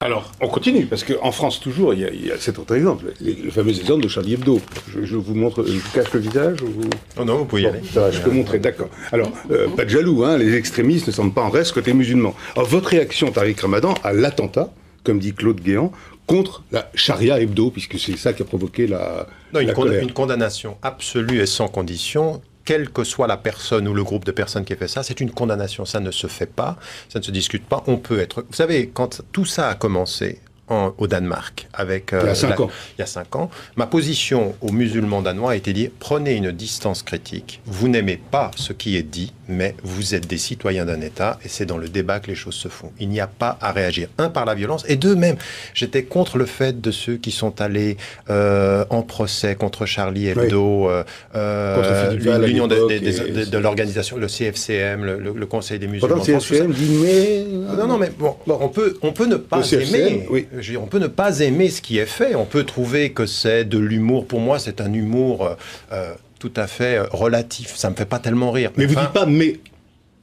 Alors, on continue, parce qu'en France, toujours, il y a cet autre exemple, le fameux exemple de Charlie Hebdo. Je vous montre, je vous cache le visage ou vous... Oh non, vous pouvez y aller. Ça va, je peux montrer, d'accord. Alors, pas de jaloux, hein, les extrémistes ne semblent pas en reste côté musulman. Alors, votre réaction, Tariq Ramadan, à l'attentat, comme dit Claude Guéant, contre la charia Hebdo, puisque c'est ça qui a provoqué la colère. Une condamnation absolue et sans condition, quelle que soit la personne ou le groupe de personnes qui a fait ça, c'est une condamnation. Ça ne se fait pas, ça ne se discute pas. On peut être... Vous savez, quand tout ça a commencé au Danemark, avec il y a 5 ans. Il y a 5 ans, ma position aux musulmans danois a été de dire, prenez une distance critique, vous n'aimez pas ce qui est dit, mais vous êtes des citoyens d'un État, et c'est dans le débat que les choses se font. Il n'y a pas à réagir, un, par la violence, et deux, même, j'étais contre le fait de ceux qui sont allés en procès contre Charlie Hebdo, l'union de l'organisation, le CFCM, le Conseil des musulmans. Pourtant, le CFCM dit, mais... Non, mais bon, on peut ne pas aimer... Oui. On peut ne pas aimer ce qui est fait, on peut trouver que c'est de l'humour. Pour moi, c'est un humour tout à fait relatif. Ça me fait pas tellement rire. Mais vous dites pas mais.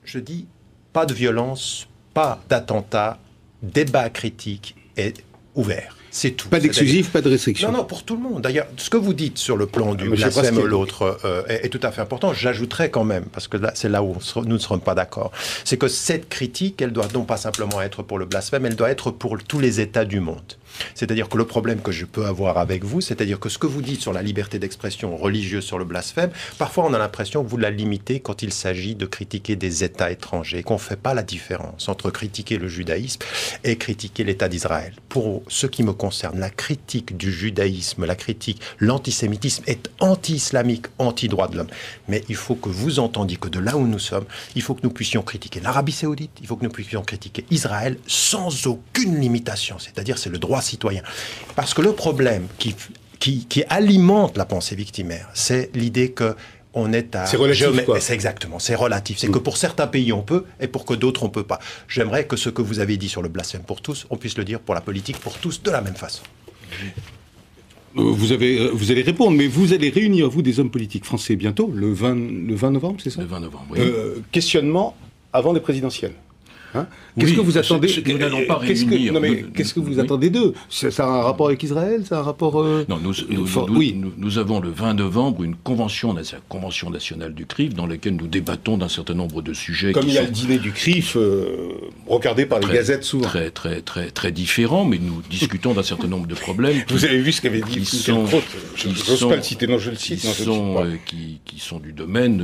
Je dis pas de violence, pas d'attentat, débat critique et ouvert. C'est tout. Pas d'exclusif, pas de restriction. Non, pour tout le monde. D'ailleurs, ce que vous dites sur le plan du blasphème ou l'autre est tout à fait important. J'ajouterais quand même, parce que là, c'est là où nous ne serons pas d'accord, c'est que cette critique, elle doit non pas simplement être pour le blasphème, elle doit être pour tous les États du monde. C'est-à-dire que le problème que je peux avoir avec vous, c'est-à-dire que ce que vous dites sur la liberté d'expression religieuse, sur le blasphème, parfois on a l'impression que vous la limitez quand il s'agit de critiquer des États étrangers, qu'on ne fait pas la différence entre critiquer le judaïsme et critiquer l'État d'Israël. Pour ce qui me concerne, la critique du judaïsme, l'antisémitisme est anti-islamique, anti-droit de l'homme. Mais il faut que vous entendiez que de là où nous sommes, il faut que nous puissions critiquer l'Arabie Saoudite, il faut que nous puissions critiquer Israël sans aucune limitation, c'est-à-dire c'est le droit citoyen. Parce que le problème qui alimente la pensée victimaire, c'est l'idée que on est à... C'est relatif, quoi. C'est exactement, c'est relatif. C'est que pour certains pays, on peut, et pour que d'autres, on ne peut pas. J'aimerais que ce que vous avez dit sur le blasphème pour tous, on puisse le dire pour la politique, pour tous, de la même façon. Vous allez répondre, mais vous allez réunir, vous, des hommes politiques français bientôt, le 20 novembre, c'est ça ? Le 20 novembre, oui. Questionnement avant les présidentielles. Hein, qu'est-ce que vous attendez? Nous n'allons pas réunir. Qu'est-ce que vous attendez d'eux? Ça a un rapport avec Israël? Ça a un rapport Non, nous avons le 20 novembre une convention, la convention nationale du CRIF, dans laquelle nous débattons d'un certain nombre de sujets. Comme il y a le dîner du CRIF, regardé par les gazettes souvent. Très différents, mais nous discutons d'un certain nombre de problèmes. Vous avez vu ce qu'avait dit Finkielkraut? Je n'ose pas le citer, non, je le cite. Qui sont du domaine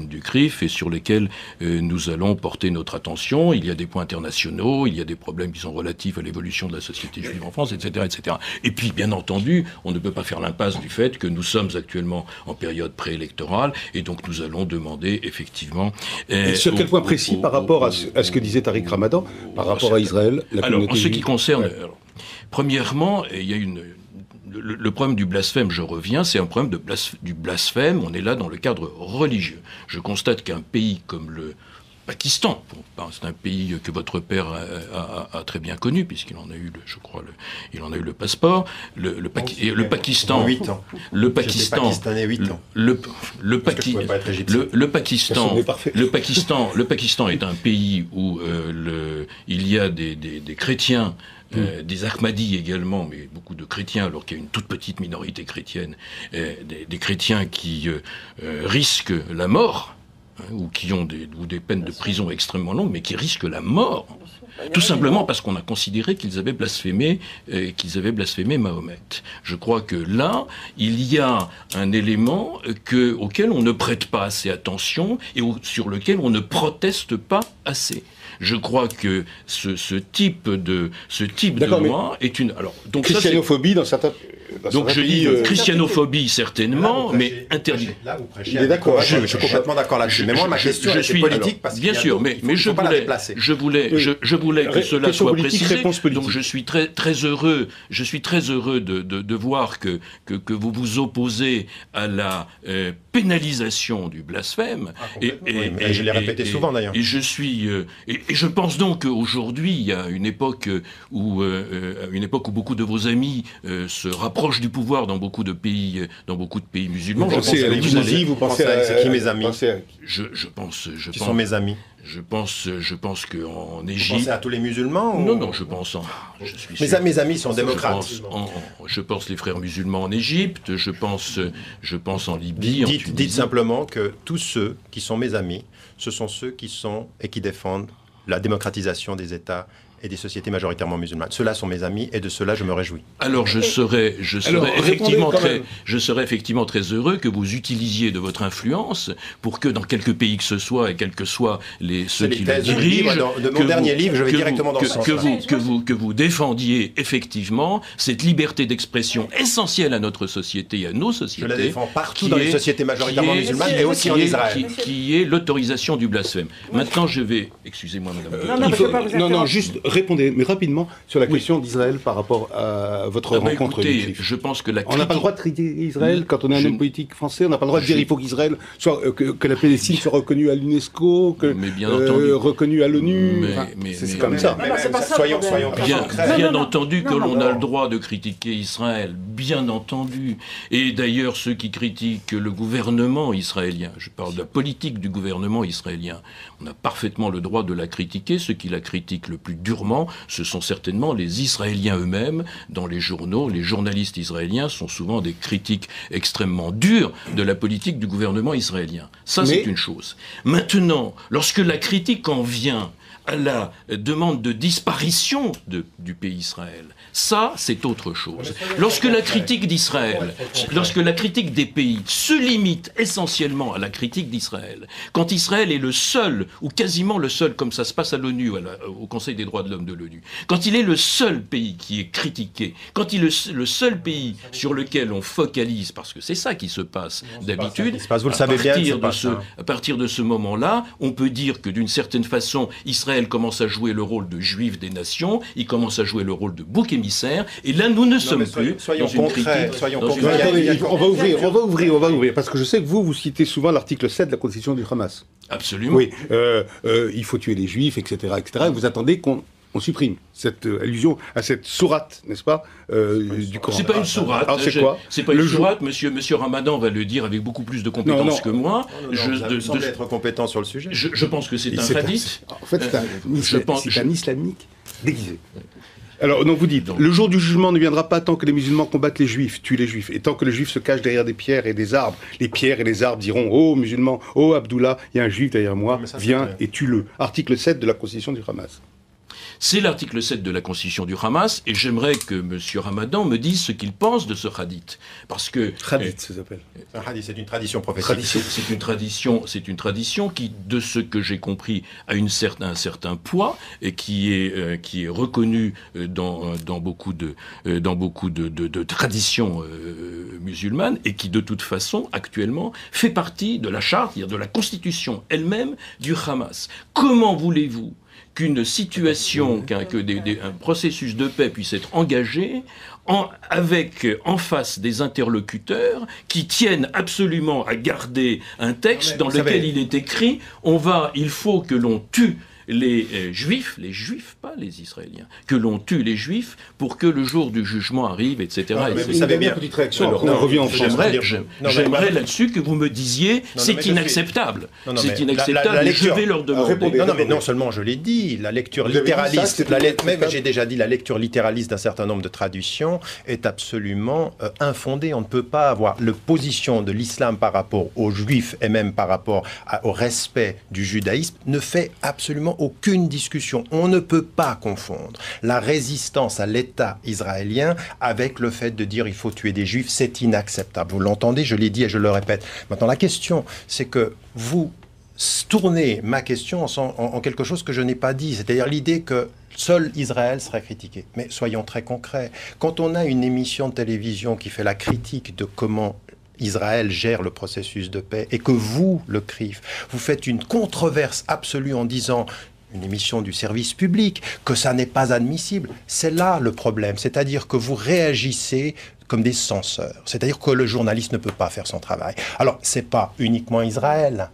du CRIF et sur lesquels nous allons porter notre attention. Il y a des points internationaux, il y a des problèmes qui sont relatifs à l'évolution de la société juive en France, etc., etc. Et puis, bien entendu, on ne peut pas faire l'impasse du fait que nous sommes actuellement en période préélectorale, et donc nous allons demander effectivement... Et sur quel point précis par rapport à ce que disait Tariq Ramadan, par rapport à Israël, la alors, communauté en ce qui juive. concerne... Ouais. Alors, premièrement, il y a le problème du blasphème, je reviens, c'est un problème du blasphème, on est là dans le cadre religieux. Je constate qu'un pays comme le Pakistan, c'est un pays que votre père a très bien connu, puisqu'il en a eu, il en a eu le passeport. Le Pakistan, 8 ans. Le Pakistan, Pakistanais 8 ans. Le Pakistan est un pays où il y a des chrétiens. Des Ahmadis également, mais beaucoup de chrétiens, alors qu'il y a une toute petite minorité chrétienne, des chrétiens qui risquent la mort, ou qui ont des peines de prison extrêmement longues, mais qui risquent la mort, tout simplement parce qu'on a considéré qu'ils avaient blasphémé Mahomet. Je crois que là, il y a un élément auquel on ne prête pas assez attention et sur lequel on ne proteste pas assez. Je crois que ce type de loi est une... Alors, donc christianophobie dans certains... Donc je dis christianophobie certainement, mais interdit. Là, vous prêchez. Il est d'accord. Je suis complètement d'accord là-dessus. Mais moi, ma question est politique parce que bien sûr, mais je voulais que cela soit précisé. Donc je suis très heureux. Je suis très heureux de voir que vous vous opposez à la pénalisation du blasphème. Et je l'ai répété souvent d'ailleurs. Et je pense donc qu'aujourd'hui il y a une époque où beaucoup de vos amis se rapprochent proche du pouvoir dans beaucoup de pays musulmans. Vous pensez à c'est qui mes amis? Je pense. Qui sont mes amis? Je pense qu'en Égypte... Vous pensez à tous les musulmans ou... Non, je pense en... Mes amis sont démocrates. Je pense les frères musulmans en Égypte, je pense en Libye, en Tunisie. Dites simplement que tous ceux qui sont mes amis, ce sont ceux qui sont et qui défendent la démocratisation des États et des sociétés majoritairement musulmanes. Ceux-là sont mes amis et de cela je me réjouis. Alors je serais effectivement très heureux que vous utilisiez de votre influence pour que dans quelques pays que ce soit et quels que soient ceux qui le dirigent, de mon dernier livre, je vais directement dans ce sens. Que vous défendiez effectivement cette liberté d'expression essentielle à notre société et à nos sociétés. Je la défends partout dans les sociétés majoritairement musulmanes et aussi en Israël. Qui est l'autorisation du blasphème. Maintenant je vais... Excusez-moi madame. Juste... Répondez, mais rapidement, sur la question d'Israël par rapport à votre rencontre. Écoutez, je pense que on n'a pas le droit de critiquer Israël quand on est un homme politique français. On n'a pas le droit de dire qu'il faut qu'Israël soit que la Palestine soit reconnue à l'UNESCO, reconnue à l'ONU. C'est comme ça. Soyons bien entendu que l'on a le droit de critiquer Israël, bien entendu. Et d'ailleurs, ceux qui critiquent le gouvernement israélien, je parle de la politique du gouvernement israélien, on a parfaitement le droit de la critiquer. Ceux qui la critiquent le plus durement, ce sont certainement les Israéliens eux-mêmes. Dans les journaux, les journalistes israéliens sont souvent des critiques extrêmement dures de la politique du gouvernement israélien. Ça, c'est une chose. Maintenant, lorsque la critique en vient à la demande de disparition du pays Israël, ça, c'est autre chose. Lorsque la critique d'Israël, lorsque la critique des pays se limite essentiellement à la critique d'Israël, quand Israël est le seul, ou quasiment le seul, comme ça se passe à l'ONU, au Conseil des droits de l'homme de l'ONU, quand il est le seul pays qui est critiqué, quand il est le seul pays sur lequel on focalise, parce que c'est ça qui se passe d'habitude, vous le savez bien, à partir de ce moment-là, on peut dire que d'une certaine façon, Israël commence à jouer le rôle de juif des nations, il commence à jouer le rôle de bouc émissaire, et là nous ne sommes plus soyons dans une concrets, critique. On va ouvrir, parce que je sais que vous citez souvent l'article 7 de la Constitution du Hamas. Absolument. Oui, il faut tuer les juifs, etc., et vous attendez qu'on supprime cette allusion à cette sourate, n'est-ce pas, du Coran. C'est pas une sourate. Alors c'est quoi? C'est pas une sourate. Monsieur Ramadan va le dire avec beaucoup plus de compétences que moi. Vous semblez être compétent sur le sujet. Je pense que c'est un hadith. En fait, c'est un islamique déguisé. Alors, donc vous dites, le jour du jugement ne viendra pas tant que les musulmans combattent les juifs, tuent les juifs, et tant que les juifs se cachent derrière des pierres et des arbres. Les pierres et les arbres diront, oh musulmans, oh Abdullah, il y a un juif derrière moi, viens et tue-le. Article 7 de la Constitution du Hamas. C'est l'article 7 de la Constitution du Hamas, et j'aimerais que M. Ramadan me dise ce qu'il pense de ce hadith. Parce que... Hadith, ça s'appelle. Un hadith, c'est une tradition prophétique. C'est une tradition qui, de ce que j'ai compris, a un certain poids, et qui est reconnu dans beaucoup de traditions musulmanes, et qui, de toute façon, actuellement, fait partie de la charte, c'est-à-dire de la Constitution elle-même du Hamas. Comment voulez-vous qu'une situation, un processus de paix puisse être engagé avec en face des interlocuteurs qui tiennent absolument à garder un texte dans lequel il est écrit il faut que l'on tue les juifs, pas les Israéliens, que l'on tue les juifs pour que le jour du jugement arrive, etc. Vous savez bien, petite réaction, on revient en France. J'aimerais là-dessus que vous me disiez, c'est inacceptable. C'est inacceptable, je vais leur demander. Non, mais non seulement je l'ai dit, la lecture littéraliste, même j'ai déjà dit, la lecture littéraliste d'un certain nombre de traductions est absolument infondée. On ne peut pas avoir la position de l'islam par rapport aux juifs et même par rapport au respect du judaïsme ne fait absolument aucune discussion. On ne peut pas confondre la résistance à l'État israélien avec le fait de dire il faut tuer des juifs, c'est inacceptable. Vous l'entendez, je l'ai dit et je le répète. Maintenant, la question, c'est que vous tournez ma question en quelque chose que je n'ai pas dit, c'est-à-dire l'idée que seul Israël serait critiqué. Mais soyons très concrets. Quand on a une émission de télévision qui fait la critique de comment Israël gère le processus de paix et que vous, le CRIF, vous faites une controverse absolue en disant une émission du service public, que ça n'est pas admissible, c'est là le problème. C'est-à-dire que vous réagissez comme des censeurs. C'est-à-dire que le journaliste ne peut pas faire son travail. Alors, c'est pas uniquement Israël,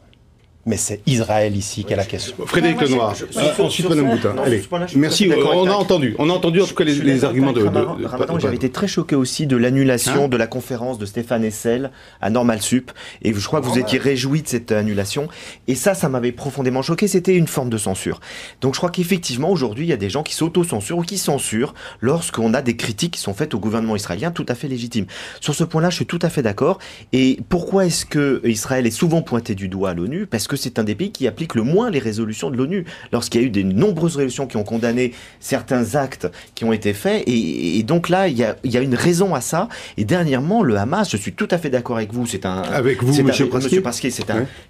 Mais c'est Israël ici qui est la question. Frédéric Lenoir, ensuite Madame Boutin. Allez, merci. On a entendu en tout cas les arguments de Ramadan. J'avais été très choqué aussi de l'annulation de la conférence de Stéphane Hessel à Normal Sup. Et je crois que vous étiez réjoui de cette annulation. Et ça m'avait profondément choqué. C'était une forme de censure. Donc je crois qu'effectivement, aujourd'hui, il y a des gens qui s'auto-censurent ou qui censurent lorsqu'on a des critiques qui sont faites au gouvernement israélien, tout à fait légitimes. Sur ce point-là, je suis tout à fait d'accord. Et pourquoi est-ce que Israël est souvent pointé du doigt à l'ONU? Parce que c'est un des pays qui applique le moins les résolutions de l'ONU. Lorsqu'il y a eu de nombreuses résolutions qui ont condamné certains actes qui ont été faits, et donc là, il y a une raison à ça. Et dernièrement, le Hamas, je suis tout à fait d'accord avec vous, avec vous, Monsieur Pasquier,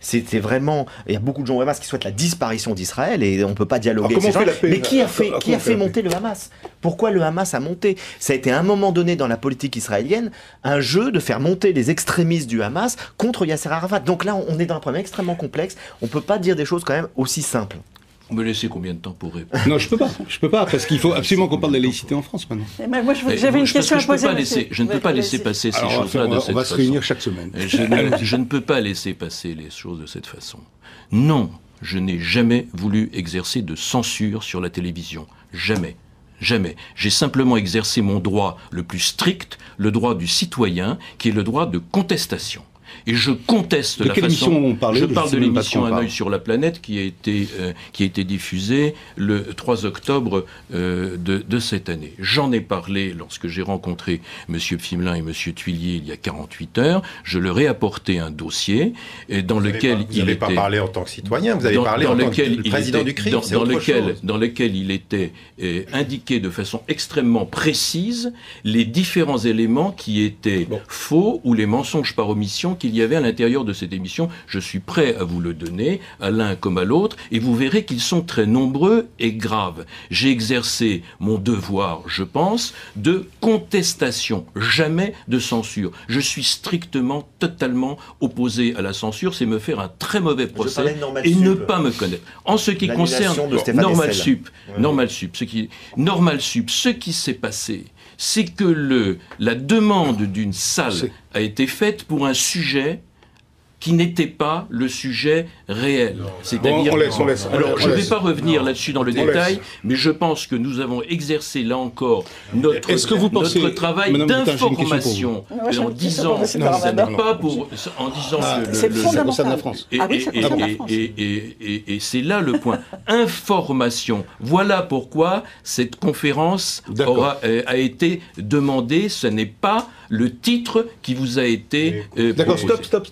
c'était vraiment, il y a beaucoup de gens au Hamas qui souhaitent la disparition d'Israël, et on ne peut pas dialoguer avec ces gens. Mais qui a fait monter le Hamas? Pourquoi le Hamas a monté? Ça a été à un moment donné dans la politique israélienne un jeu de faire monter les extrémistes du Hamas contre Yasser Arafat. Donc là, on est dans un problème extrêmement complexe. On ne peut pas dire des choses quand même aussi simples. Vous me laissez combien de temps pour répondre? Non, je peux pas, parce qu'il faut absolument qu'on parle de la laïcité en France maintenant. Moi, j'avais une question à poser. Je ne peux pas laisser passer ces choses-là de cette façon. On va se réunir chaque semaine. Je ne peux pas laisser passer les choses de cette façon. Non, je n'ai jamais voulu exercer de censure sur la télévision. Jamais. Jamais. J'ai simplement exercé mon droit le plus strict, le droit du citoyen, qui est le droit de contestation. Et je conteste la façon. Je parle de l'émission Un œil sur la planète qui a été diffusée le 3 octobre de cette année. J'en ai parlé lorsque j'ai rencontré M. Pfimelin et M. Thuillier il y a 48 heures. Je leur ai apporté un dossier dans lequel Vous n'avez pas parlé en tant que citoyen, vous avez parlé en tant que président du CRIF, dans lequel il était indiqué de façon extrêmement précise les différents éléments qui étaient faux ou les mensonges par omission qu'il y avait à l'intérieur de cette émission. Je suis prêt à vous le donner, à l'un comme à l'autre, et vous verrez qu'ils sont très nombreux et graves. J'ai exercé mon devoir, je pense, de contestation, jamais de censure. Je suis strictement, totalement opposé à la censure, c'est me faire un très mauvais procès et ne pas me connaître. En ce qui concerne Normal Sup, ce qui s'est passé, c'est que la demande d'une salle a été faite pour un sujet qui n'était pas le sujet réel. C'est-à-dire, on laisse. Alors, je ne vais pas revenir là-dessus dans le détail, mais je pense que nous avons exercé là encore notre travail d'information en disant c'est fondamental. Ça concerne la France. Et c'est là le point. Information. Voilà pourquoi cette conférence a été demandée. Ce n'est pas le titre qui vous a été D'accord, stop.